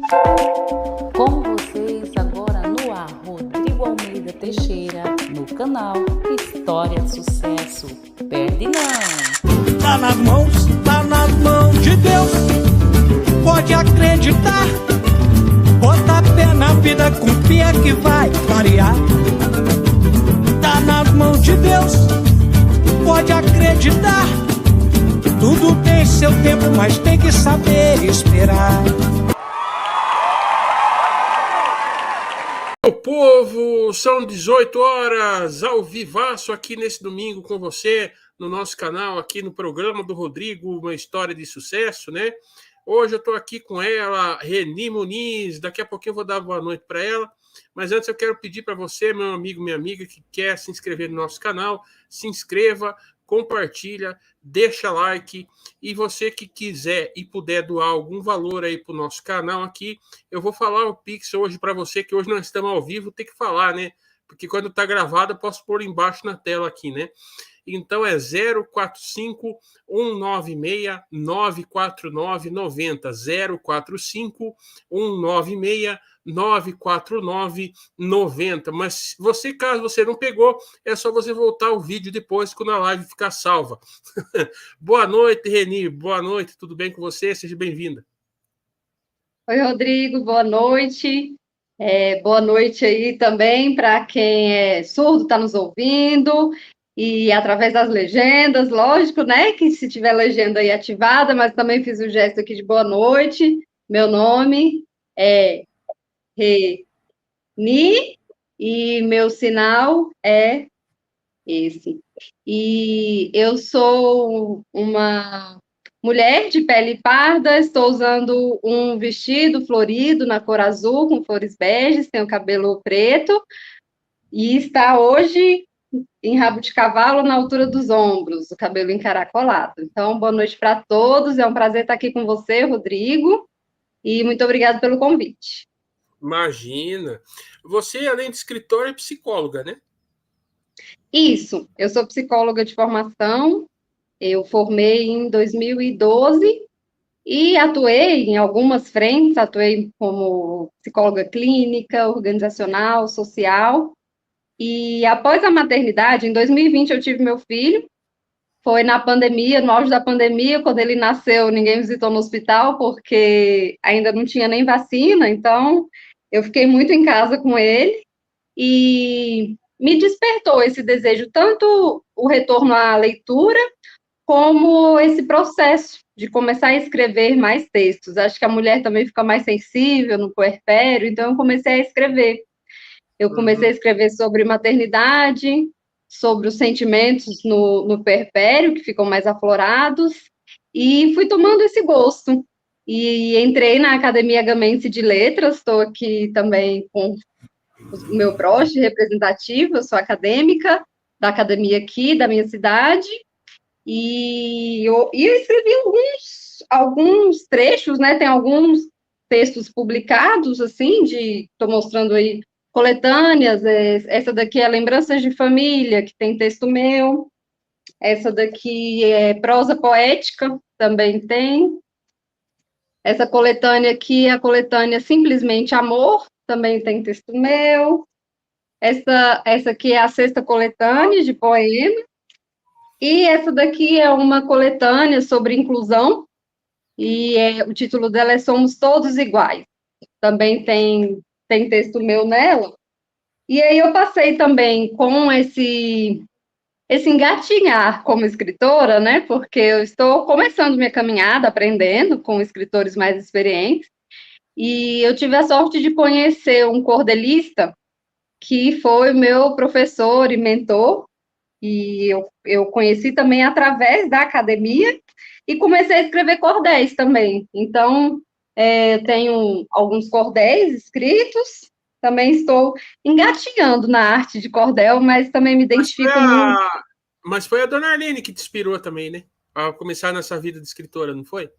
Com vocês agora no ar, Rodrigo Almeida Teixeira, no canal História de Sucesso. Perde não! Tá nas mãos de Deus, pode acreditar. Bota fé na vida, confia que vai variar. Tá nas mãos de Deus, pode acreditar. Tudo tem seu tempo, mas tem que saber esperar. O povo, são 18 horas, ao vivaço aqui nesse domingo com você, no nosso canal, aqui no programa do Rodrigo, uma história de sucesso, né? Hoje eu estou aqui com ela, Reni Muniz, daqui a pouquinho eu vou dar boa noite para ela, mas antes eu quero pedir para você, meu amigo, minha amiga, que quer se inscrever no nosso canal, se inscreva, compartilha, deixa like, e você que quiser e puder doar algum valor aí para o nosso canal aqui, eu vou falar o Pix hoje para você, que hoje nós estamos ao vivo, tem que falar, né? Porque quando está gravado eu posso pôr embaixo na tela aqui, né? Então é 045 196 949 90, 045 196 949 90. Mas você, caso você não pegou, é só você voltar o vídeo depois quando a live ficar salva. Boa noite, Reni. Boa noite, tudo bem com você? Seja bem-vinda. Oi, Rodrigo, boa noite. Boa noite aí também para quem é surdo, está nos ouvindo. E através das legendas, lógico, né? Que se tiver legenda aí ativada, mas também fiz o gesto aqui de boa noite. Meu nome é Reni e meu sinal é esse. E eu sou uma mulher de pele parda, estou usando um vestido florido na cor azul, com flores beges, tenho cabelo preto, e está hoje em rabo de cavalo na altura dos ombros, o cabelo encaracolado. Então, boa noite para todos, é um prazer estar aqui com você, Rodrigo, e muito obrigada pelo convite. Imagina. Você, além de escritora, é psicóloga, né? Isso, eu sou psicóloga de formação, eu formei em 2012 e atuei em algumas frentes, atuei como psicóloga clínica, organizacional, social, e após a maternidade, em 2020 eu tive meu filho, foi na pandemia, no auge da pandemia, quando ele nasceu, ninguém visitou no hospital, porque ainda não tinha nem vacina, então eu fiquei muito em casa com ele, e me despertou esse desejo, tanto o retorno à leitura, como esse processo de começar a escrever mais textos. Acho que a mulher também fica mais sensível no puerpério, então eu comecei a escrever. Eu comecei a escrever sobre maternidade, sobre os sentimentos no puerpério, que ficam mais aflorados, e fui tomando esse gosto. E entrei na Academia Gamense de Letras, estou aqui também com o meu broche representativo, eu sou acadêmica da academia aqui, da minha cidade, e eu escrevi alguns trechos, né? Tem alguns textos publicados, assim, estou mostrando aí coletâneas, essa daqui é Lembranças de Família, que tem texto meu, essa daqui é Prosa Poética, também tem, essa coletânea aqui é a coletânea Simplesmente Amor, também tem texto meu, essa aqui é a sexta coletânea de poema, e essa daqui é uma coletânea sobre inclusão, e o título dela é Somos Todos Iguais. Também tem texto meu nela. E aí eu passei também com esse engatinhar como escritora, né? Porque eu estou começando minha caminhada, aprendendo com escritores mais experientes. E eu tive a sorte de conhecer um cordelista que foi meu professor e mentor, e eu conheci também através da academia, e comecei a escrever cordéis também. Então, tenho alguns cordéis escritos, também estou engatinhando na arte de cordel, mas também me identifico muito. Mas foi a dona Arlene que te inspirou também, né? A começar nessa vida de escritora, não foi?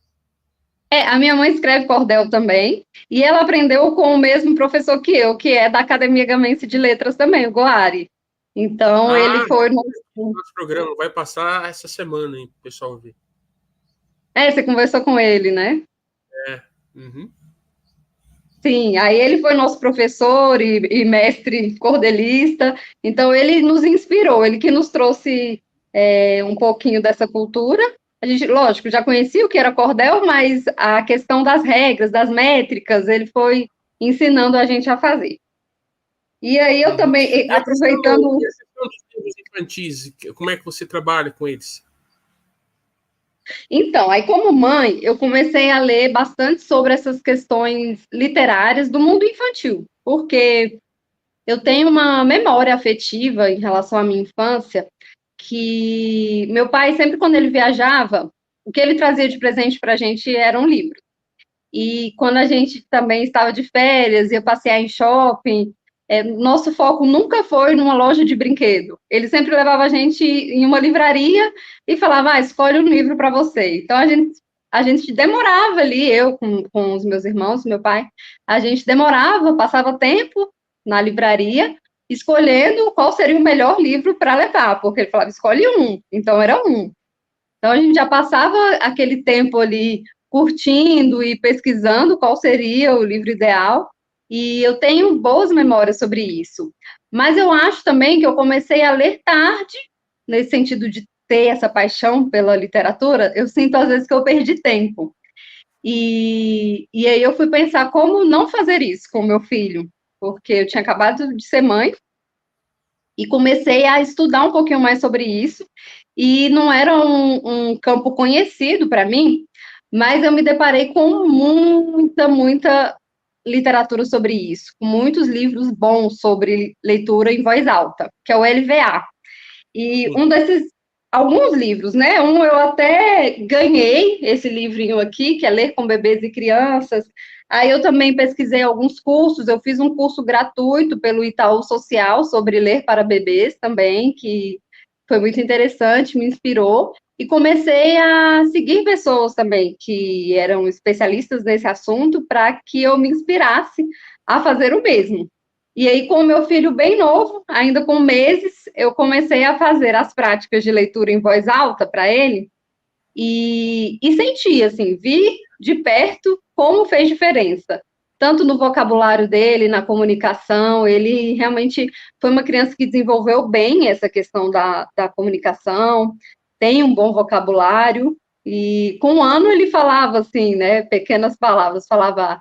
A minha mãe escreve cordel também, e ela aprendeu com o mesmo professor que eu, que é da Academia Gamense de Letras também, o Goari. Então, ele foi no nosso programa, vai passar essa semana, hein, o pessoal ver. Você conversou com ele, né? É. Uhum. Sim, aí ele foi nosso professor e mestre cordelista, então ele nos inspirou, ele que nos trouxe um pouquinho dessa cultura. A gente, lógico, já conhecia o que era cordel, mas a questão das regras, das métricas, ele foi ensinando a gente a fazer. E aí eu também, aproveitando... E a questão dos livros infantis, como é que você trabalha com eles? Então, aí como mãe, eu comecei a ler bastante sobre essas questões literárias do mundo infantil, porque eu tenho uma memória afetiva em relação à minha infância, que meu pai, sempre quando ele viajava, o que ele trazia de presente para a gente era um livro. E quando a gente também estava de férias, ia passear em shopping, nosso foco nunca foi numa loja de brinquedo. Ele sempre levava a gente em uma livraria e falava, escolhe um livro para você. Então, a gente demorava ali, eu com os meus irmãos, meu pai, a gente demorava, passava tempo na livraria, escolhendo qual seria o melhor livro para levar, porque ele falava, escolhe um, então era um. Então, a gente já passava aquele tempo ali curtindo e pesquisando qual seria o livro ideal, e eu tenho boas memórias sobre isso. Mas eu acho também que eu comecei a ler tarde, nesse sentido de ter essa paixão pela literatura, eu sinto às vezes que eu perdi tempo. E aí eu fui pensar como não fazer isso com o meu filho, porque eu tinha acabado de ser mãe, e comecei a estudar um pouquinho mais sobre isso, e não era um campo conhecido para mim, mas eu me deparei com muita literatura sobre isso, com muitos livros bons sobre leitura em voz alta, que é o LVA. E alguns livros, né? Eu até ganhei esse livrinho aqui, que é Ler com Bebês e Crianças. Aí eu também pesquisei alguns cursos, eu fiz um curso gratuito pelo Itaú Social sobre ler para bebês também, que foi muito interessante, me inspirou. E comecei a seguir pessoas também que eram especialistas nesse assunto para que eu me inspirasse a fazer o mesmo. E aí, com o meu filho bem novo, ainda com meses, eu comecei a fazer as práticas de leitura em voz alta para ele e senti, assim, vi de perto como fez diferença. Tanto no vocabulário dele, na comunicação, ele realmente foi uma criança que desenvolveu bem essa questão da comunicação, tem um bom vocabulário, e com um ano ele falava, assim, né, pequenas palavras, falava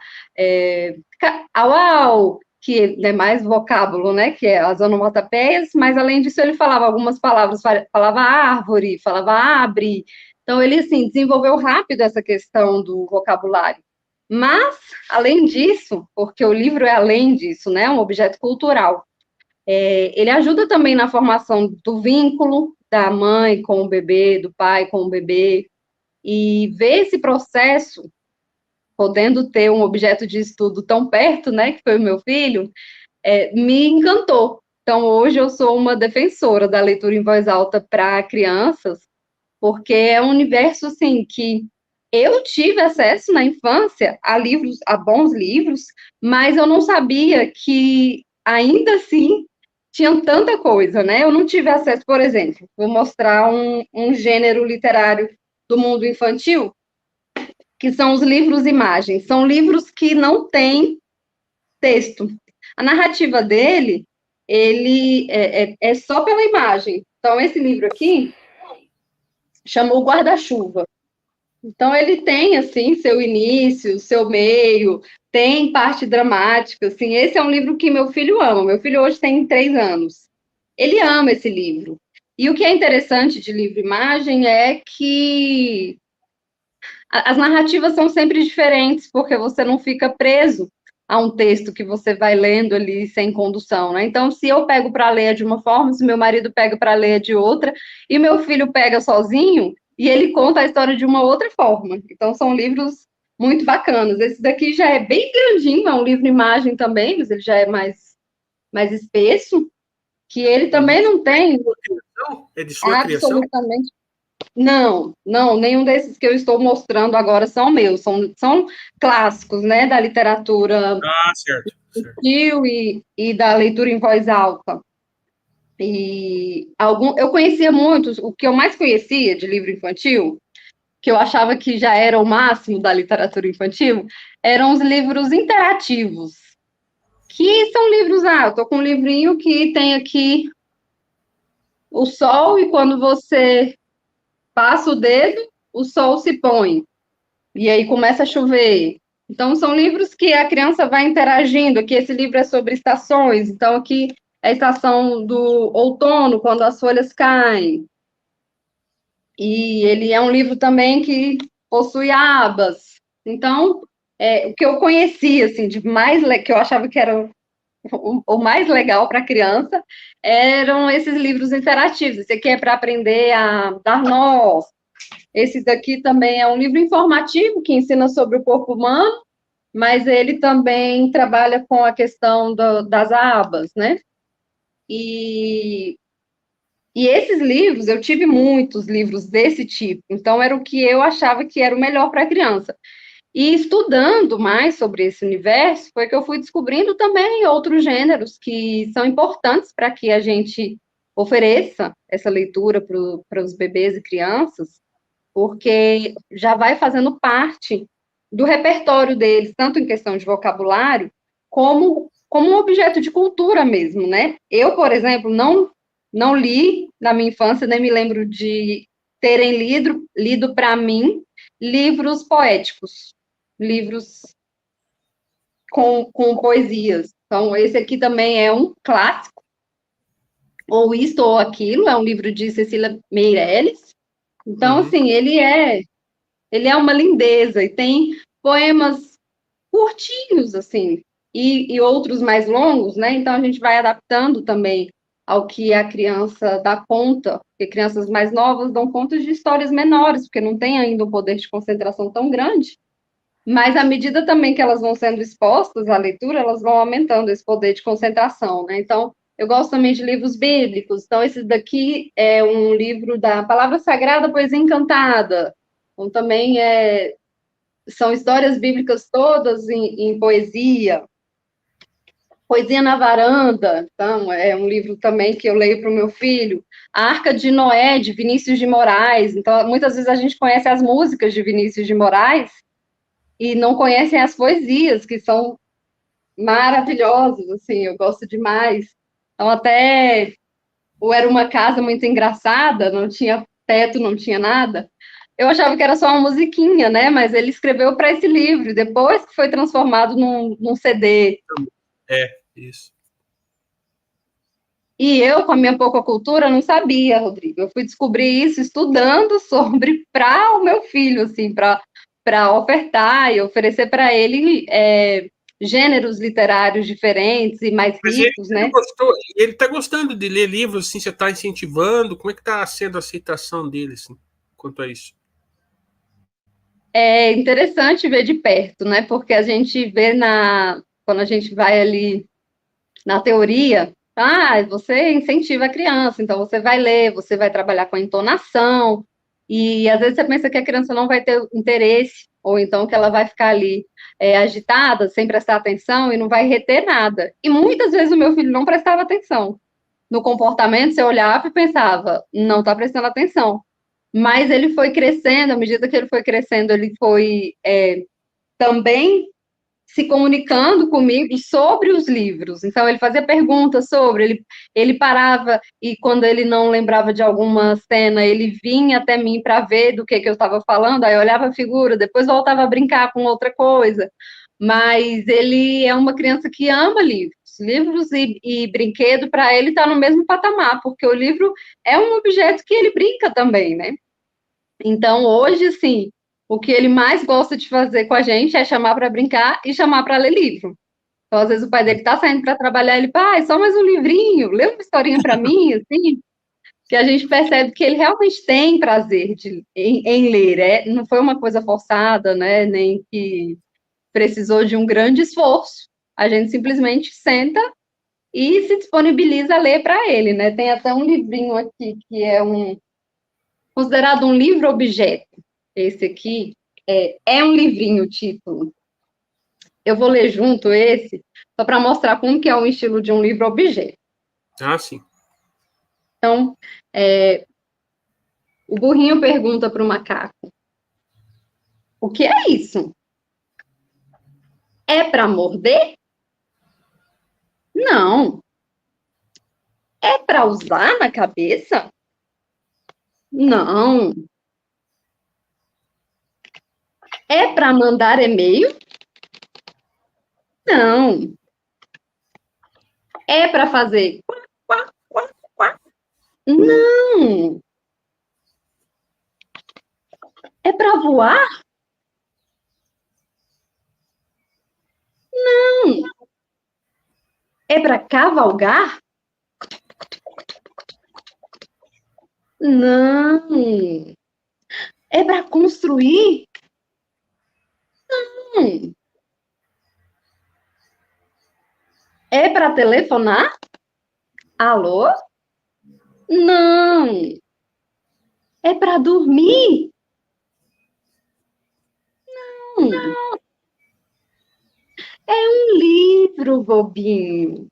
au, au, que é mais vocábulo, né, que é as onomatopeias, mas além disso ele falava algumas palavras, falava árvore, falava abre, então ele, assim, desenvolveu rápido essa questão do vocabulário. Mas, além disso, porque o livro é além disso, né, um objeto cultural, ele ajuda também na formação do vínculo da mãe com o bebê, do pai com o bebê, e ver esse processo, podendo ter um objeto de estudo tão perto, né, que foi o meu filho, me encantou. Então, hoje eu sou uma defensora da leitura em voz alta para crianças, porque é um universo, assim, que eu tive acesso na infância a livros, a bons livros, mas eu não sabia que, ainda assim, tinham tanta coisa, né? Eu não tive acesso, por exemplo, vou mostrar um gênero literário do mundo infantil, que são os livros-imagens. São livros que não têm texto. A narrativa dele, ele é só pela imagem. Então, esse livro aqui chamou Guarda-Chuva. Então, ele tem, assim, seu início, seu meio, tem parte dramática, assim. Esse é um livro que meu filho ama. Meu filho hoje tem 3 anos. Ele ama esse livro. E o que é interessante de livro-imagem é que as narrativas são sempre diferentes, porque você não fica preso a um texto que você vai lendo ali sem condução, né? Então, se eu pego para ler de uma forma, se meu marido pega para ler de outra, e meu filho pega sozinho, e ele conta a história de uma outra forma. Então, são livros muito bacanas. Esse daqui já é bem grandinho, é um livro-imagem também, mas ele já é mais espesso, que ele também não tem... É de sua criação? Absolutamente. Não, nenhum desses que eu estou mostrando agora são meus, são clássicos, né, da literatura Certo. infantil e da leitura em voz alta. E eu conhecia muitos, o que eu mais conhecia de livro infantil que eu achava que já era o máximo da literatura infantil, eram os livros interativos, que são livros, eu tô com um livrinho que tem aqui o sol, e quando você passa o dedo, o sol se põe, e aí começa a chover. Então, são livros que a criança vai interagindo. Aqui, esse livro é sobre estações, então aqui é a estação do outono, quando as folhas caem. E ele é um livro também que possui abas. Então, o que eu conhecia, assim, de mais que eu achava que era o mais legal para a criança, eram esses livros interativos. Esse aqui é para aprender a dar nó. Esse daqui também é um livro informativo que ensina sobre o corpo humano, mas ele também trabalha com a questão das abas, né? E esses livros, eu tive muitos livros desse tipo, então era o que eu achava que era o melhor para a criança. E estudando mais sobre esse universo, foi que eu fui descobrindo também outros gêneros que são importantes para que a gente ofereça essa leitura para os bebês e crianças, porque já vai fazendo parte do repertório deles, tanto em questão de vocabulário, como um objeto de cultura mesmo, né? Eu, por exemplo, não li na minha infância, nem me lembro de terem lido para mim livros poéticos, livros com poesias. Então, esse aqui também é um clássico, ou Isto ou Aquilo, é um livro de Cecília Meirelles. Então, assim, ele é uma lindeza, e tem poemas curtinhos, assim, e outros mais longos, né? Então, a gente vai adaptando também ao que a criança dá conta, porque crianças mais novas dão conta de histórias menores, porque não tem ainda um poder de concentração tão grande, mas à medida também que elas vão sendo expostas à leitura, elas vão aumentando esse poder de concentração, né? Então, eu gosto também de livros bíblicos, então esse daqui é um livro da Palavra Sagrada, Poesia Encantada, então também são histórias bíblicas todas em poesia. Poesia na Varanda, então, é um livro também que eu leio para o meu filho. A Arca de Noé, de Vinícius de Moraes. Então, muitas vezes a gente conhece as músicas de Vinícius de Moraes e não conhecem as poesias, que são maravilhosas, assim, eu gosto demais. Então, até Era uma Casa Muito Engraçada, não tinha teto, não tinha nada. Eu achava que era só uma musiquinha, né? Mas ele escreveu para esse livro, depois que foi transformado num CD. Isso. E eu, com a minha pouca cultura, não sabia, Rodrigo. Eu fui descobrir isso estudando sobre para o meu filho, assim, para ofertar e oferecer para ele gêneros literários diferentes e mais ricos, né? Ele está gostando de ler livros, assim, você está incentivando? Como é que está sendo a aceitação dele, assim, quanto a isso? É interessante ver de perto, né? Porque a gente vê quando a gente vai ali na teoria, você incentiva a criança, então você vai ler, você vai trabalhar com a entonação, e às vezes você pensa que a criança não vai ter interesse, ou então que ela vai ficar ali agitada, sem prestar atenção, e não vai reter nada. E muitas vezes o meu filho não prestava atenção no comportamento, você olhava e pensava, não está prestando atenção. Mas ele foi crescendo, à medida que ele foi crescendo, ele foi também se comunicando comigo sobre os livros. Então, ele fazia perguntas sobre, ele parava, e quando ele não lembrava de alguma cena, ele vinha até mim para ver do que eu estava falando, aí eu olhava a figura, depois voltava a brincar com outra coisa. Mas ele é uma criança que ama livros. Livros e brinquedo, para ele, está no mesmo patamar, porque o livro é um objeto que ele brinca também, né? Então, hoje, assim, o que ele mais gosta de fazer com a gente é chamar para brincar e chamar para ler livro. Então, às vezes, o pai dele está saindo para trabalhar, ele, pai, só mais um livrinho, lê uma historinha para mim, assim, que a gente percebe que ele realmente tem prazer em ler. Não foi uma coisa forçada, né, nem que precisou de um grande esforço. A gente simplesmente senta e se disponibiliza a ler para ele, né? Tem até um livrinho aqui que é considerado um livro-objeto. Esse aqui é um livrinho, título. Eu vou ler junto esse, só para mostrar como que é o estilo de um livro-objeto. Sim. Então, o burrinho pergunta para o macaco, O que é isso? É para morder? Não. É para usar na cabeça? Não. É para mandar e-mail? Não. É para fazer quá, quá, quá, quá? Não. É para voar? Não. É para cavalgar? Não. É para construir? Não. É para telefonar? Alô? Não. É para dormir? Não. É um livro, bobinho.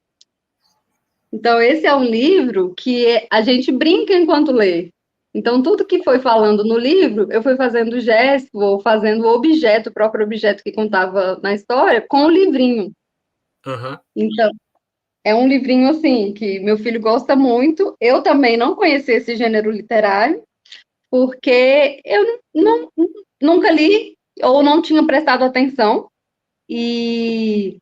Então, esse é um livro que a gente brinca enquanto lê. Então, tudo que foi falando no livro, eu fui fazendo gesto ou fazendo o objeto, o próprio objeto que contava na história, com o livrinho. Uhum. Então, é um livrinho, assim, que meu filho gosta muito. Eu também não conheci esse gênero literário, porque eu nunca li ou não tinha prestado atenção. E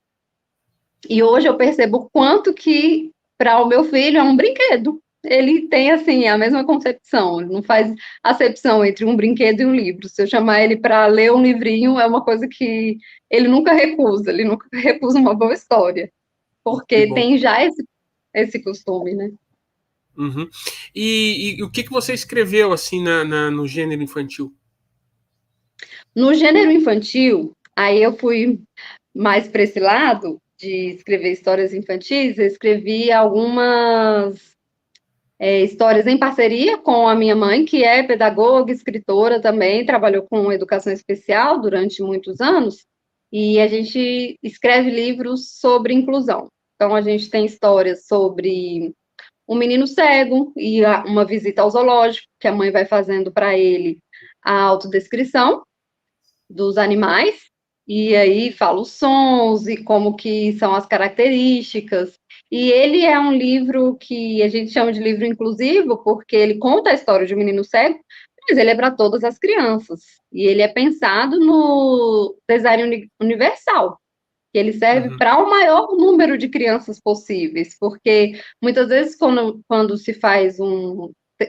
hoje eu percebo o quanto que, para o meu filho, é um brinquedo. Ele tem, assim, a mesma concepção. Ele não faz acepção entre um brinquedo e um livro. Se eu chamar ele para ler um livrinho, é uma coisa que ele nunca recusa. Ele nunca recusa uma boa história. Porque tem já esse costume, né? Uhum. E o que você escreveu, assim, no gênero infantil? No gênero infantil, aí eu fui mais para esse lado de escrever histórias infantis. Eu escrevi algumas histórias em parceria com a minha mãe, que é pedagoga, escritora também, trabalhou com educação especial durante muitos anos, e a gente escreve livros sobre inclusão. Então, a gente tem histórias sobre um menino cego e uma visita ao zoológico, que a mãe vai fazendo para ele a autodescrição dos animais, e aí fala os sons e como que são as características. E ele é um livro que a gente chama de livro inclusivo, porque ele conta a história de um menino cego, mas ele é para todas as crianças. E ele é pensado no design universal, que ele serve para o maior número de crianças possíveis, porque muitas vezes quando se faz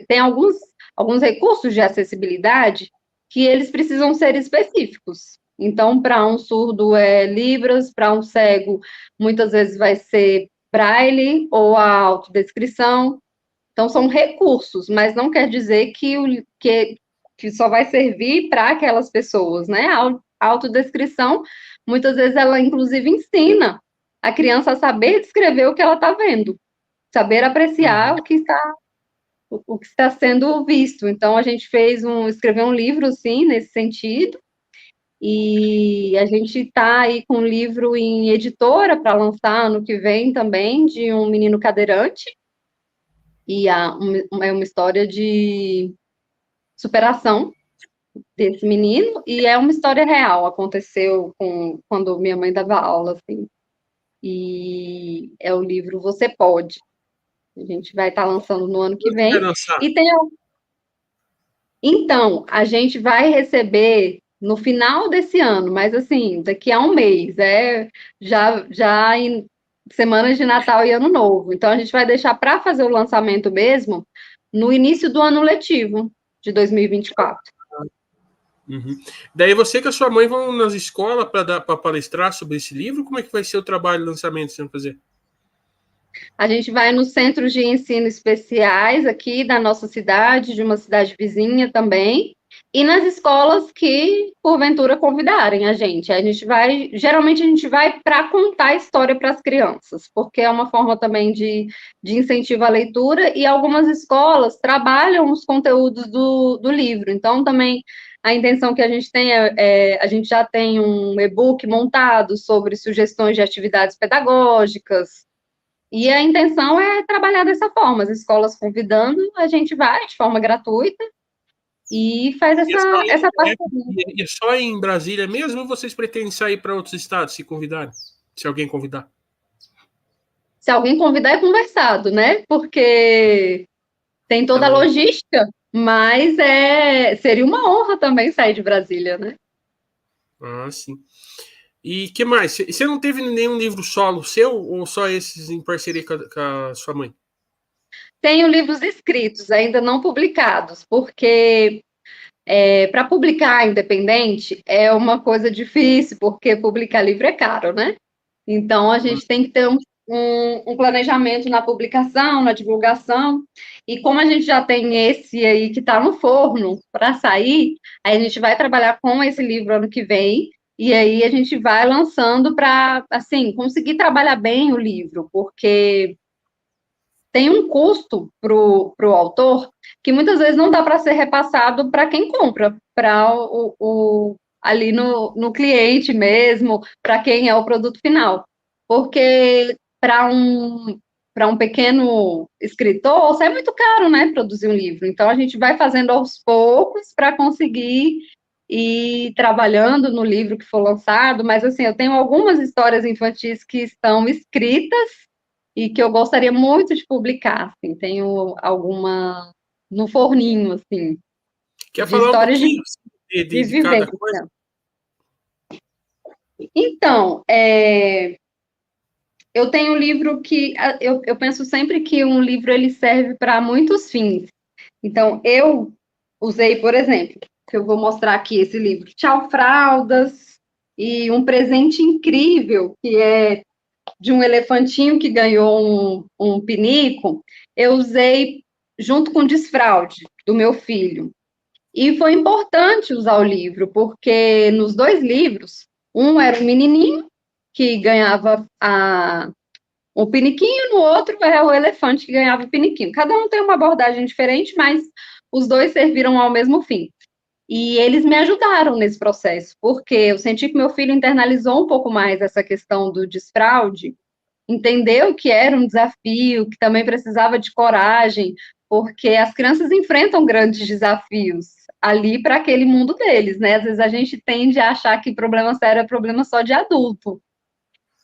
tem alguns recursos de acessibilidade que eles precisam ser específicos. Então, para um surdo é Libras, para um cego, muitas vezes vai ser Braille ou a autodescrição. Então, são recursos, mas não quer dizer que só vai servir para aquelas pessoas, né? A autodescrição, muitas vezes, ela inclusive ensina a criança a saber descrever o que ela está vendo, saber apreciar o que está sendo visto. Então, a gente escreveu um livro, sim, nesse sentido, e a gente está aí com um livro em editora para lançar ano que vem também, de um menino cadeirante, e é uma história de superação desse menino, e é uma história real, aconteceu quando minha mãe dava aula, assim, e é o livro Você Pode. A gente vai estar lançando no ano que vem. Então, a gente vai receber no final desse ano, mas assim, daqui a um mês, já em semanas de Natal e Ano Novo. Então, a gente vai deixar para fazer o lançamento mesmo no início do ano letivo de 2024. Uhum. Daí você que a sua mãe vão nas escolas para palestrar sobre esse livro? Como é que vai ser o trabalho de lançamento que você vai fazer? A gente vai nos centros de ensino especiais aqui da nossa cidade, de uma cidade vizinha também, e nas escolas que, porventura, convidarem a gente. Geralmente a gente vai para contar a história para as crianças, porque é uma forma também de incentivo à leitura, e algumas escolas trabalham os conteúdos do livro. Então, também, a intenção que a gente tem a gente já tem um e-book montado sobre sugestões de atividades pedagógicas, e a intenção é trabalhar dessa forma, as escolas convidando, a gente vai de forma gratuita e faz E é só essa parceria. e é só em Brasília mesmo ou vocês pretendem sair para outros estados, se convidarem? Se alguém convidar? Se alguém convidar, é conversado, né? Porque tem É toda a lógico. logística, mas seria uma honra também sair de Brasília, né? Ah, sim. E que mais? Você não teve nenhum livro solo seu ou só esses em parceria com a sua mãe? Tenho livros escritos, ainda não publicados, porque para publicar independente é uma coisa difícil, porque publicar livro é caro, né? Então, a gente tem que ter um planejamento na publicação, na divulgação, e como a gente já tem esse aí que está no forno para sair, aí a gente vai trabalhar com esse livro ano que vem, e aí a gente vai lançando para, assim, conseguir trabalhar bem o livro, porque tem um custo para o autor que muitas vezes não dá para ser repassado para quem compra, para ali no cliente mesmo, para quem é o produto final. Porque para um pequeno escritor, sai muito caro, né, produzir um livro. Então, a gente vai fazendo aos poucos para conseguir ir trabalhando no livro que for lançado, mas, assim, eu tenho algumas histórias infantis que estão escritas e que eu gostaria muito de publicar, assim, tenho alguma no forninho, assim, Quer de falar um histórias pouquinho de de cada vivência. coisa? Então, eu tenho um livro que eu penso sempre que um livro ele serve para muitos fins. Então, eu usei, por exemplo, que eu vou mostrar aqui esse livro, Tchau Fraldas, e um presente incrível, que é de um elefantinho que ganhou um pinico, eu usei junto com o desfraude do meu filho. E foi importante usar o livro, porque nos dois livros, um era um menininho que ganhava o piniquinho, no outro é o elefante que ganhava o piniquinho. Cada um tem uma abordagem diferente, mas os dois serviram ao mesmo fim. E eles me ajudaram nesse processo, porque eu senti que meu filho internalizou um pouco mais essa questão do desfraude, entendeu que era um desafio, que também precisava de coragem, porque as crianças enfrentam grandes desafios ali para aquele mundo deles, né? Às vezes a gente tende a achar que problema sério é problema só de adulto.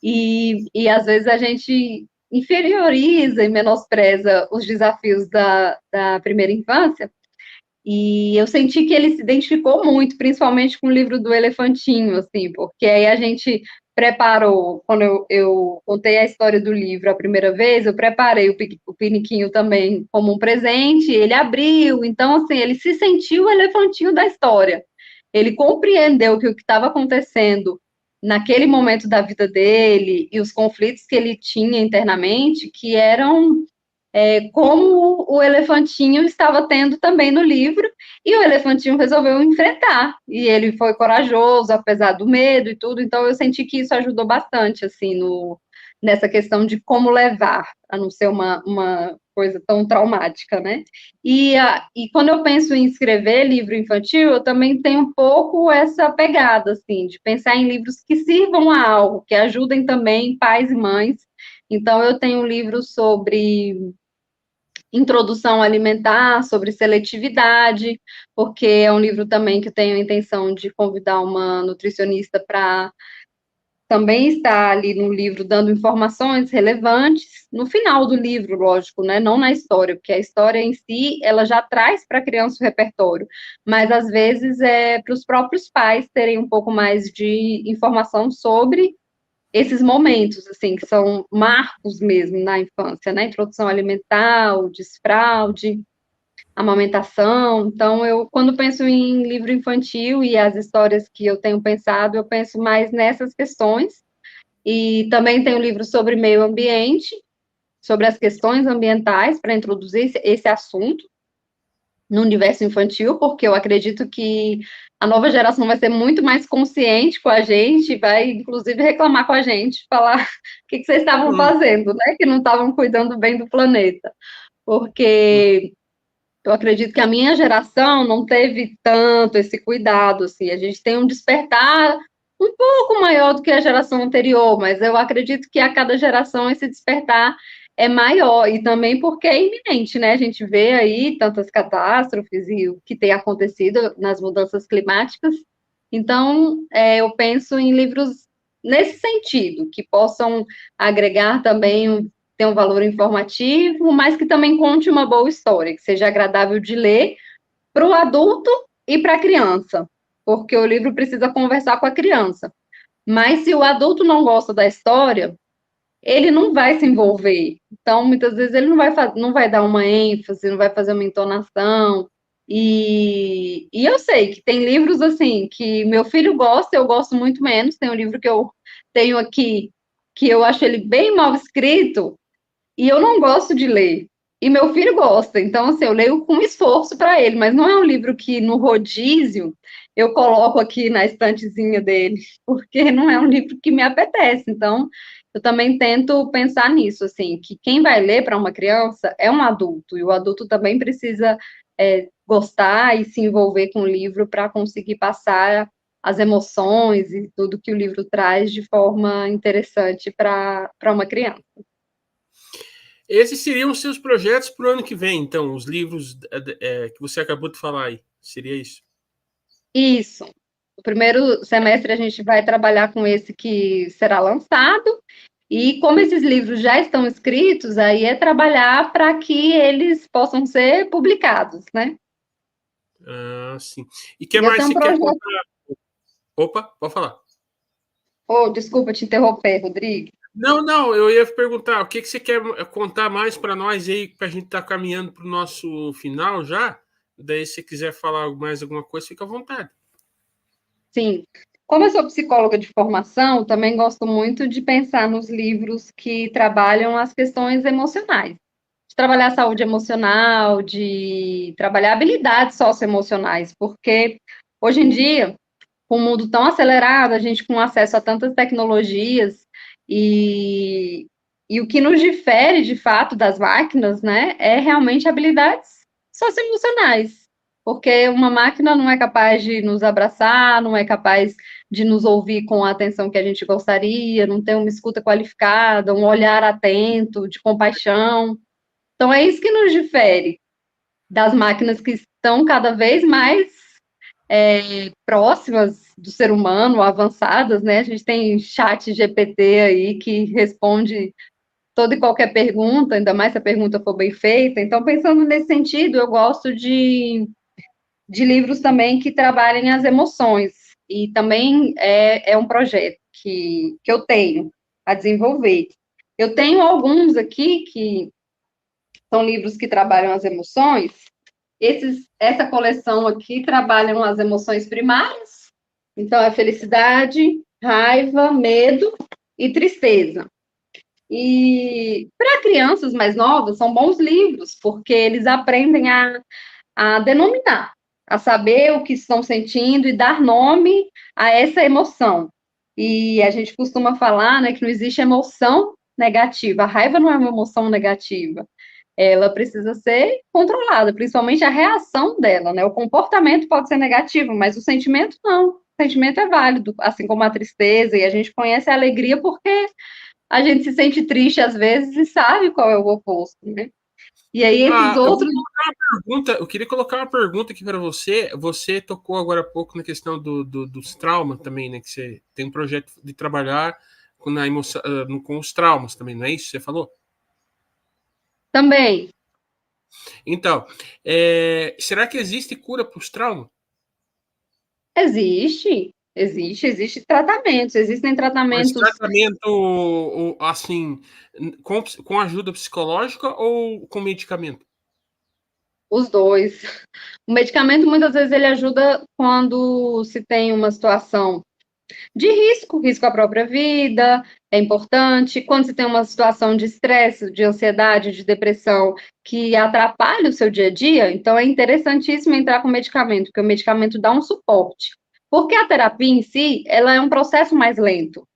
E às vezes a gente inferioriza e menospreza os desafios da primeira infância. E eu senti que ele se identificou muito, principalmente com o livro do Elefantinho, assim, porque aí a gente preparou, quando eu contei a história do livro a primeira vez, eu preparei o piniquinho também como um presente, ele abriu, então, assim, ele se sentiu o elefantinho da história. Ele compreendeu que o que estava acontecendo naquele momento da vida dele e os conflitos que ele tinha internamente, que eram como o elefantinho estava tendo também no livro, e o elefantinho resolveu enfrentar, e ele foi corajoso, apesar do medo e tudo, então eu senti que isso ajudou bastante, assim, nessa questão de como levar, a não ser uma coisa tão traumática, né? E quando eu penso em escrever livro infantil, eu também tenho um pouco essa pegada, assim, de pensar em livros que sirvam a algo, que ajudem também pais e mães. Então, eu tenho um livro sobre introdução alimentar, sobre seletividade, porque é um livro também que eu tenho a intenção de convidar uma nutricionista para também estar ali no livro dando informações relevantes, no final do livro, lógico, né? Não na história, porque a história em si, ela já traz para a criança o repertório, mas às vezes é para os próprios pais terem um pouco mais de informação sobre esses momentos, assim, que são marcos mesmo na infância, né? Introdução alimentar, o desfraude, amamentação. Então, quando penso em livro infantil e as histórias que eu tenho pensado, eu penso mais nessas questões. E também tem um livro sobre meio ambiente, sobre as questões ambientais, para introduzir esse assunto no universo infantil, porque eu acredito que a nova geração vai ser muito mais consciente com a gente, vai inclusive reclamar com a gente, falar o que vocês estavam fazendo, né? Que não estavam cuidando bem do planeta. Porque eu acredito que a minha geração não teve tanto esse cuidado, assim, a gente tem um despertar um pouco maior do que a geração anterior, mas eu acredito que a cada geração esse despertar é maior, e também porque é iminente, né? A gente vê aí tantas catástrofes e o que tem acontecido nas mudanças climáticas. Então, eu penso em livros nesse sentido, que possam agregar também, ter um valor informativo, mas que também conte uma boa história, que seja agradável de ler para o adulto e para a criança, porque o livro precisa conversar com a criança. Mas se o adulto não gosta da história, ele não vai se envolver. Então, muitas vezes, ele não vai dar uma ênfase, não vai fazer uma entonação. E eu sei que tem livros, assim, que meu filho gosta, eu gosto muito menos. Tem um livro que eu tenho aqui, que eu acho ele bem mal escrito, e eu não gosto de ler. E meu filho gosta, então, assim, eu leio com esforço para ele, mas não é um livro que, no rodízio, eu coloco aqui na estantezinha dele, porque não é um livro que me apetece. Então, eu também tento pensar nisso, assim, que quem vai ler para uma criança é um adulto, e o adulto também precisa gostar e se envolver com o livro para conseguir passar as emoções e tudo que o livro traz de forma interessante para uma criança. Esses seriam os seus projetos para o ano que vem, então, os livros que você acabou de falar aí. Seria isso? Isso. No primeiro semestre a gente vai trabalhar com esse que será lançado, e como esses livros já estão escritos, aí é trabalhar para que eles possam ser publicados, né? Ah, sim. E o que E eu mais tenho um você quer projeto. contar? Opa, pode falar. Oh, desculpa te interromper, Rodrigo. Não, não, eu ia perguntar, o que você quer contar mais para nós aí, para a gente estar caminhando para o nosso final já? Daí, se quiser falar mais alguma coisa, fica à vontade. Sim. Como eu sou psicóloga de formação, também gosto muito de pensar nos livros que trabalham as questões emocionais. De trabalhar a saúde emocional, de trabalhar habilidades socioemocionais, porque hoje em dia, com o mundo tão acelerado, a gente com acesso a tantas tecnologias, e o que nos difere, de fato, das máquinas, né, é realmente habilidades socioemocionais, porque uma máquina não é capaz de nos abraçar, não é capaz de nos ouvir com a atenção que a gente gostaria, não tem uma escuta qualificada, um olhar atento, de compaixão. Então, é isso que nos difere das máquinas que estão cada vez mais próximas do ser humano, avançadas, né? A gente tem chat GPT aí que responde toda e qualquer pergunta, ainda mais se a pergunta for bem feita. Então, pensando nesse sentido, eu gosto de livros também que trabalhem as emoções. E também é um projeto que eu tenho a desenvolver. Eu tenho alguns aqui que são livros que trabalham as emoções. Essa coleção aqui trabalham as emoções primárias, então é felicidade, raiva, medo e tristeza. E para crianças mais novas, são bons livros, porque eles aprendem a denominar, a saber o que estão sentindo e dar nome a essa emoção. E a gente costuma falar, né, que não existe emoção negativa. A raiva não é uma emoção negativa. Ela precisa ser controlada, principalmente a reação dela, né? O comportamento pode ser negativo, mas o sentimento não. O sentimento é válido, assim como a tristeza, e a gente conhece a alegria porque a gente se sente triste às vezes e sabe qual é o oposto, né? E aí esses outros. Eu queria colocar uma pergunta aqui para você. Você tocou agora há pouco na questão dos traumas também, né? Que você tem um projeto de trabalhar com os traumas também, não é isso que você falou? Também. Então, será que existe cura para os traumas? Existe tratamentos, existem Mas tratamentos. tratamento, assim, com ajuda psicológica ou com medicamento? Os dois. O medicamento, muitas vezes, ele ajuda quando se tem uma situação de risco à própria vida, é importante. Quando se tem uma situação de estresse, de ansiedade, de depressão, que atrapalha o seu dia a dia, então é interessantíssimo entrar com medicamento, porque o medicamento dá um suporte. Porque a terapia em si, ela é um processo mais lento.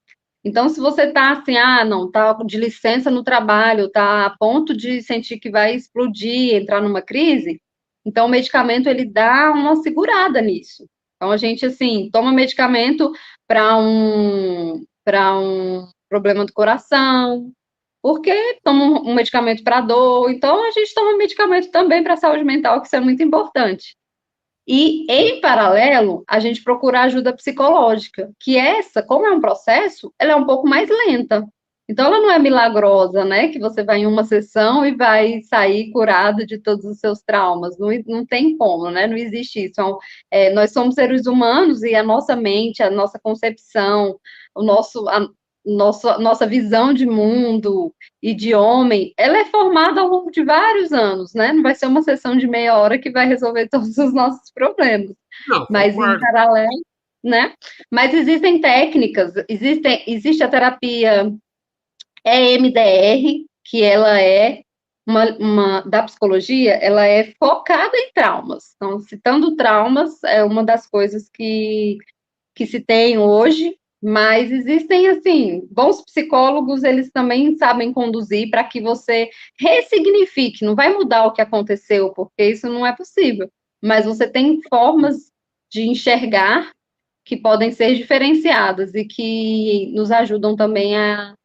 Então, se você está assim, não, está de licença no trabalho, está a ponto de sentir que vai explodir, entrar numa crise, então o medicamento ele dá uma segurada nisso. Então, a gente, assim, toma medicamento para um problema do coração, porque toma um medicamento para dor, então a gente toma medicamento também para a saúde mental, que isso é muito importante. E, em paralelo, a gente procura ajuda psicológica, que essa, como é um processo, ela é um pouco mais lenta. Então, ela não é milagrosa, né? Que você vai em uma sessão e vai sair curado de todos os seus traumas. Não tem como, né? Não existe isso. Nós somos seres humanos e a nossa mente, a nossa concepção, nossa visão de mundo e de homem, ela é formada ao longo de vários anos, né? Não vai ser uma sessão de meia hora que vai resolver todos os nossos problemas. Não, Mas em concordo. paralelo, né? Mas existem técnicas, existe a terapia EMDR, que ela é da psicologia, ela é focada em traumas. Então, citando traumas, é uma das coisas que se tem hoje, mas existem, assim, bons psicólogos, eles também sabem conduzir para que você ressignifique, não vai mudar o que aconteceu, porque isso não é possível, mas você tem formas de enxergar que podem ser diferenciadas e que nos ajudam também a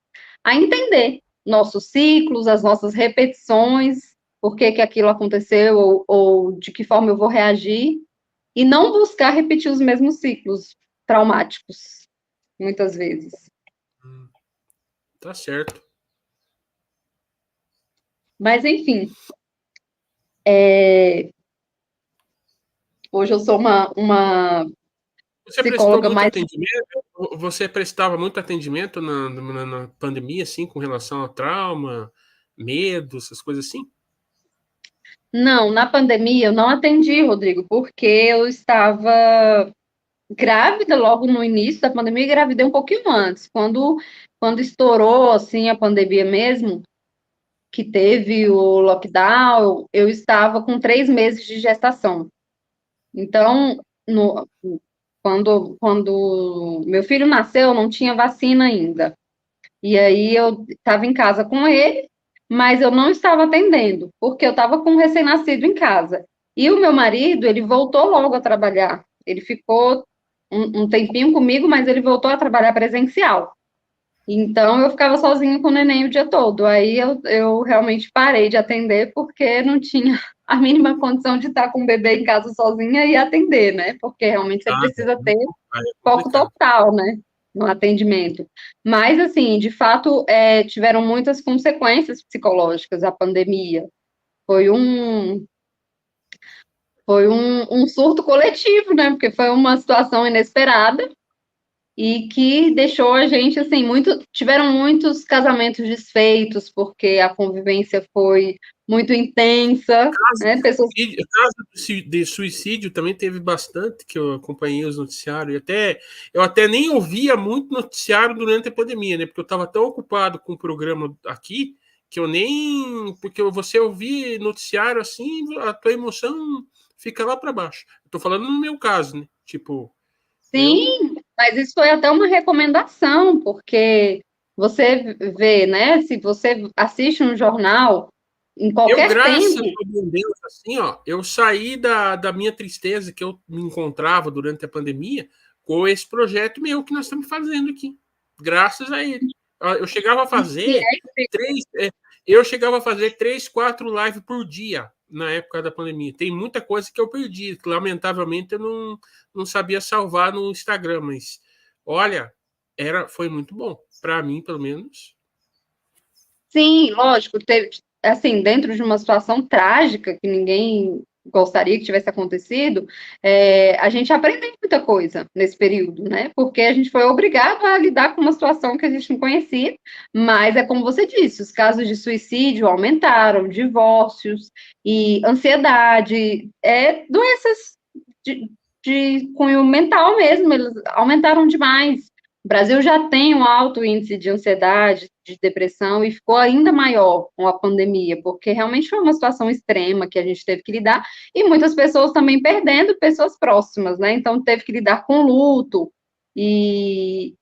entender nossos ciclos, as nossas repetições, por que aquilo aconteceu ou de que forma eu vou reagir, e não buscar repetir os mesmos ciclos traumáticos, muitas vezes. Tá certo. Mas, enfim, hoje eu sou uma Você prestou psicóloga muito mais... atendimento? Você prestava muito atendimento na pandemia, assim, com relação ao trauma, medo, essas coisas assim? Não, na pandemia eu não atendi, Rodrigo, porque eu estava grávida logo no início da pandemia e engravidei um pouquinho antes. Quando estourou, assim, a pandemia mesmo, que teve o lockdown, eu estava com 3 meses de gestação. Então, quando meu filho nasceu, não tinha vacina ainda. E aí eu estava em casa com ele, mas eu não estava atendendo, porque eu estava com um recém-nascido em casa. E o meu marido, ele voltou logo a trabalhar. Ele ficou um tempinho comigo, mas ele voltou a trabalhar presencial. Então, eu ficava sozinha com o neném o dia todo. Aí eu realmente parei de atender porque não tinha a mínima condição de estar com o bebê em casa sozinha e atender, né? Porque realmente você Ah, precisa ter é foco complicado. total, né? No atendimento. Mas, assim, de fato, tiveram muitas consequências psicológicas a pandemia. Foi um, foi um surto coletivo, né? Porque foi uma situação inesperada e que deixou a gente, assim, tiveram muitos casamentos desfeitos, porque a convivência foi muito intensa, né? Pessoas... Caso de suicídio também teve bastante, que eu acompanhei os noticiários, eu até nem ouvia muito noticiário durante a pandemia, né? Porque eu estava tão ocupado com o programa aqui, que eu nem... Porque você ouvir noticiário assim, a tua emoção fica lá para baixo. Eu tô falando no meu caso, né? Tipo, eu... Sim, mas isso foi até uma recomendação, porque você vê, né? Se você assiste um jornal em qualquer Graças tempo, a Deus, assim, ó, eu saí da minha tristeza que eu me encontrava durante a pandemia com esse projeto meu que nós estamos fazendo aqui. Graças a ele. Eu chegava a que fazer eu chegava a fazer 3, 4 lives por dia na época da pandemia. Tem muita coisa que eu perdi, que lamentavelmente eu não sabia salvar no Instagram, mas olha, foi muito bom. Para mim, pelo menos. sim, lógico, teve, assim, dentro de uma situação trágica que ninguém gostaria que tivesse acontecido, a gente aprendeu muita coisa nesse período, né? Porque a gente foi obrigado a lidar com uma situação que a gente não conhecia, mas é como você disse, os casos de suicídio aumentaram, divórcios e ansiedade, doenças de, de cunho mental mesmo, eles aumentaram demais. O Brasil já tem um alto índice de ansiedade, de depressão, e ficou ainda maior com a pandemia, porque realmente foi uma situação extrema que a gente teve que lidar, e muitas pessoas também perdendo pessoas próximas, né? Então, teve que lidar com luto, e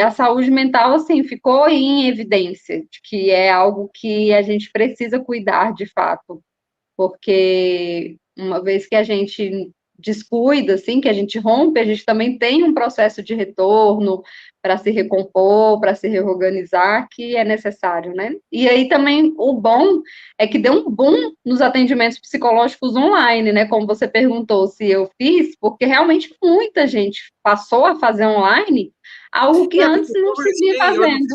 a saúde mental, assim, ficou em evidência, de que é algo que a gente precisa cuidar de fato, porque uma vez que a gente descuida, assim, que a gente rompe, a gente também tem um processo de retorno, para se recompor, para se reorganizar, que é necessário, né? E aí também o bom é que deu um boom nos atendimentos psicológicos online, né? Como você perguntou se eu fiz, porque realmente muita gente passou a fazer online, algo que Porque antes eu não se via conversei, fazendo.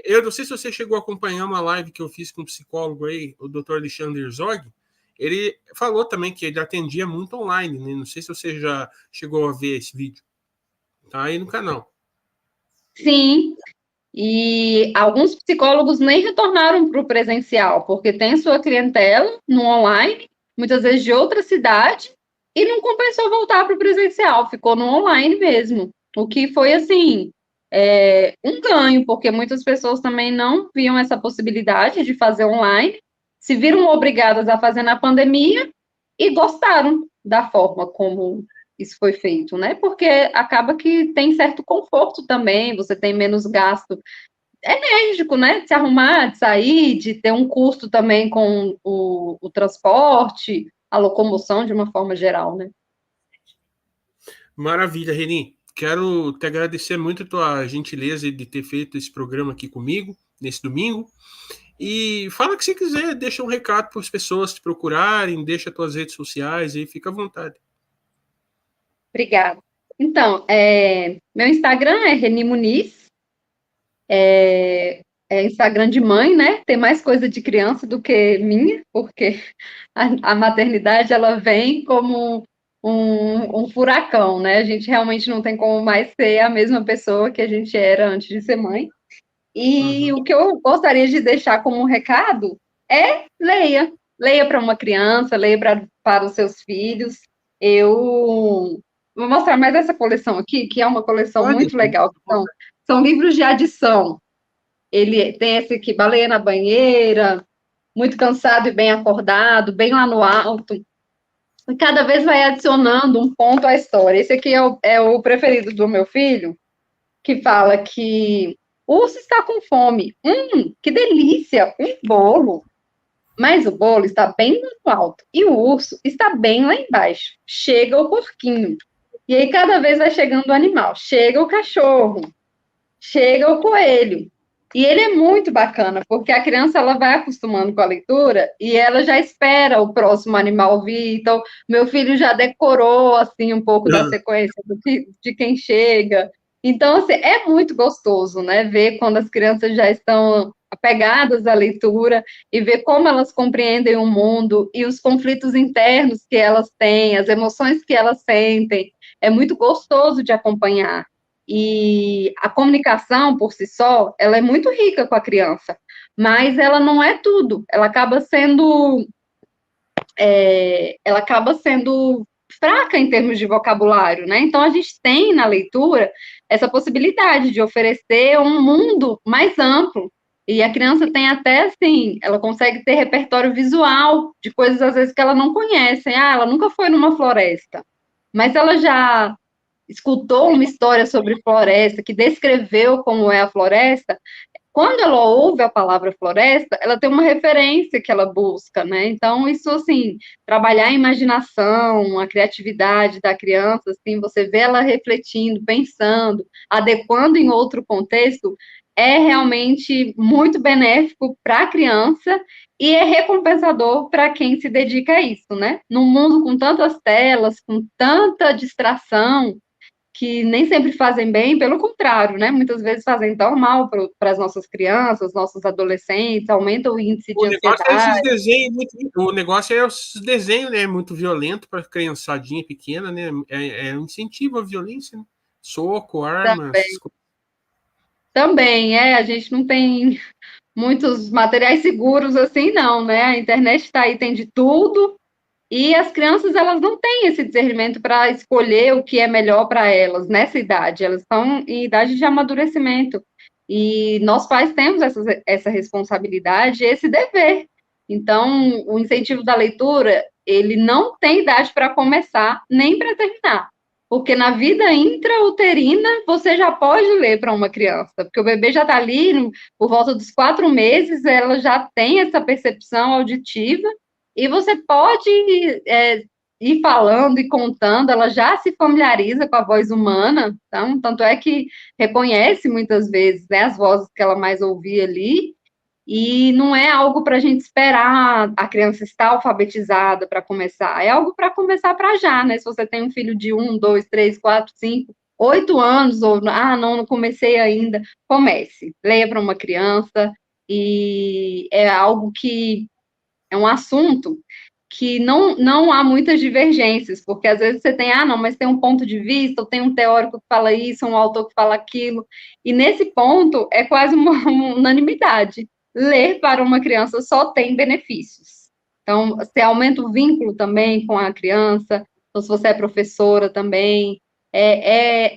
eu não sei se você chegou a acompanhar uma live que eu fiz com um psicólogo aí, o Dr. Alexandre Herzog. Ele falou também que ele atendia muito online, né? Não sei se você já chegou a ver esse vídeo. Tá aí no canal. Sim, e alguns psicólogos nem retornaram para o presencial, porque tem sua clientela no online, muitas vezes de outra cidade, e não compensou voltar para o presencial, ficou no online mesmo. O que foi, assim, um ganho, porque muitas pessoas também não viam essa possibilidade de fazer online, se viram obrigadas a fazer na pandemia e gostaram da forma como isso foi feito, né? Porque acaba que tem certo conforto também, você tem menos gasto enérgico, né? De se arrumar, de sair, de ter um custo também com o transporte, a locomoção de uma forma geral, né? Maravilha, Reni. Quero te agradecer muito a tua gentileza de ter feito esse programa aqui comigo, nesse domingo. E fala que se quiser, deixa um recado para as pessoas te procurarem, deixa tuas redes sociais e fica à vontade. Obrigada. Então, meu Instagram é Reni Muniz, é Instagram de mãe, né? Tem mais coisa de criança do que minha, porque a maternidade ela vem como um furacão, né? A gente realmente não tem como mais ser a mesma pessoa que a gente era antes de ser mãe. E o que eu gostaria de deixar como recado é leia. Leia para uma criança, leia para os seus filhos. Eu vou mostrar mais essa coleção aqui, que é uma coleção Pode. muito legal. São livros de adição. Ele tem esse aqui, Baleia na Banheira, Muito Cansado e Bem Acordado, bem lá no alto. E cada vez vai adicionando um ponto à história. Esse aqui é o preferido do meu filho, que fala que o urso está com fome. Que delícia! Um bolo. Mas o bolo está bem no alto e o urso está bem lá embaixo. Chega o porquinho. E aí cada vez vai chegando o animal. Chega o cachorro. Chega o coelho. E ele é muito bacana, porque a criança ela vai acostumando com a leitura e ela já espera o próximo animal vir. Então, meu filho já decorou assim um pouco da sequência de quem chega. Então, assim, é muito gostoso, né? Ver quando as crianças já estão apegadas à leitura e ver como elas compreendem o mundo e os conflitos internos que elas têm, as emoções que elas sentem. É muito gostoso de acompanhar. E a comunicação, por si só, ela é muito rica com a criança, mas ela não é tudo. Ela acaba sendo fraca em termos de vocabulário, né? Então, a gente tem na leitura essa possibilidade de oferecer um mundo mais amplo. E a criança tem até, assim, ela consegue ter repertório visual de coisas, às vezes, que ela não conhece. Ela nunca foi numa floresta, mas ela já escutou uma história sobre floresta, que descreveu como é a floresta, quando ela ouve a palavra floresta, ela tem uma referência que ela busca, né? Então, isso, assim, trabalhar a imaginação, a criatividade da criança, assim, você vê ela refletindo, pensando, adequando em outro contexto, é realmente muito benéfico para a criança e é recompensador para quem se dedica a isso, né? Num mundo com tantas telas, com tanta distração, que nem sempre fazem bem, pelo contrário, né? Muitas vezes fazem tão mal para as nossas crianças, nossos adolescentes, aumenta o índice de ansiedade. O negócio é esses desenhos, né? Muito violento para criançadinha pequena, né? É um incentivo à violência, né? Soco, armas. Também, a gente não tem muitos materiais seguros assim, não, né? A internet está aí, tem de tudo, e as crianças, elas não têm esse discernimento para escolher o que é melhor para elas nessa idade, elas estão em idade de amadurecimento. E nós pais temos essa responsabilidade, esse dever. Então, o incentivo da leitura, ele não tem idade para começar, nem para terminar. Porque na vida intrauterina, você já pode ler para uma criança, porque o bebê já está ali, por volta dos 4 meses, ela já tem essa percepção auditiva, e você pode ir falando e contando, ela já se familiariza com a voz humana, então, tanto é que reconhece muitas vezes, né, as vozes que ela mais ouvia ali, e não é algo para a gente esperar a criança estar alfabetizada para começar, é algo para começar para já, né? Se você tem um filho de 1, 2, 3, 4, 5, 8 anos, ou, não comecei ainda, comece, leia para uma criança, e é algo que é um assunto que não há muitas divergências, porque às vezes você tem, não, mas tem um ponto de vista, ou tem um teórico que fala isso, um autor que fala aquilo, e nesse ponto é quase uma unanimidade. Ler para uma criança só tem benefícios. Então, você aumenta o vínculo também com a criança, então, se você é professora também,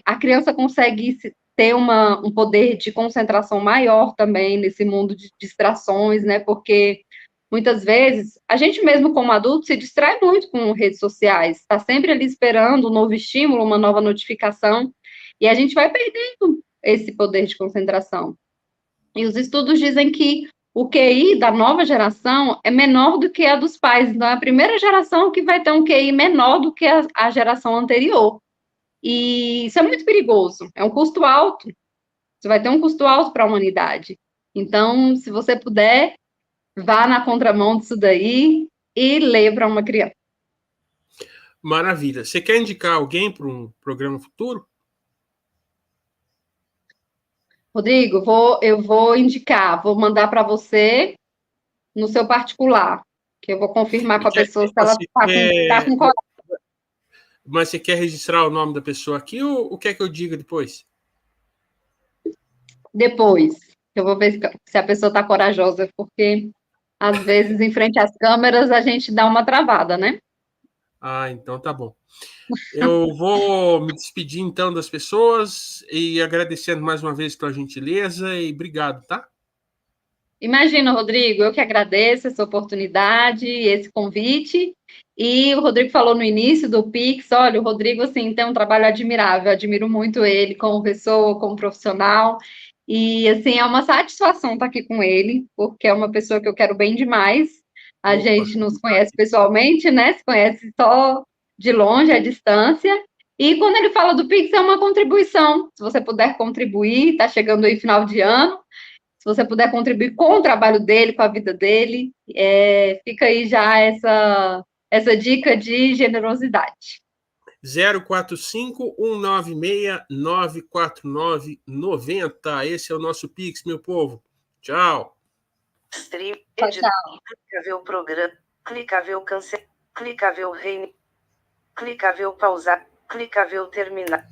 a criança consegue ter um poder de concentração maior também nesse mundo de distrações, né, porque muitas vezes, a gente mesmo como adulto se distrai muito com redes sociais, está sempre ali esperando um novo estímulo, uma nova notificação, e a gente vai perdendo esse poder de concentração. E os estudos dizem que o QI da nova geração é menor do que a dos pais, então é a primeira geração que vai ter um QI menor do que a geração anterior. E isso é muito perigoso, é um custo alto, você vai ter um custo alto para a humanidade. Então, se você puder, vá na contramão disso daí e lê para uma criança. Maravilha. Você quer indicar alguém para um programa futuro? Rodrigo, eu vou indicar, vou mandar para você no seu particular, que eu vou confirmar com a pessoa se ela está com coragem. Mas você quer registrar o nome da pessoa aqui ou quer que eu diga depois? Depois, eu vou ver se a pessoa está corajosa, porque às vezes em frente às câmeras a gente dá uma travada, né? Então tá bom. Eu vou me despedir então das pessoas e agradecendo mais uma vez pela gentileza e obrigado, tá? Imagina, Rodrigo, eu que agradeço essa oportunidade, esse convite. E o Rodrigo falou no início do Pix, olha, o Rodrigo, assim, tem um trabalho admirável, eu admiro muito ele como pessoa, como profissional. E, assim, é uma satisfação estar aqui com ele, porque é uma pessoa que eu quero bem demais. A gente nos conhece pessoalmente, né? Se conhece só de longe, à distância. E quando ele fala do Pix, é uma contribuição. Se você puder contribuir, está chegando aí final de ano. Se você puder contribuir com o trabalho dele, com a vida dele, fica aí já essa dica de generosidade. 045-196-949-90. Esse é o nosso Pix, meu povo. Tchau. Clicável programa, clicável cancelar, clicável reino, clicável pausar, clicável terminar.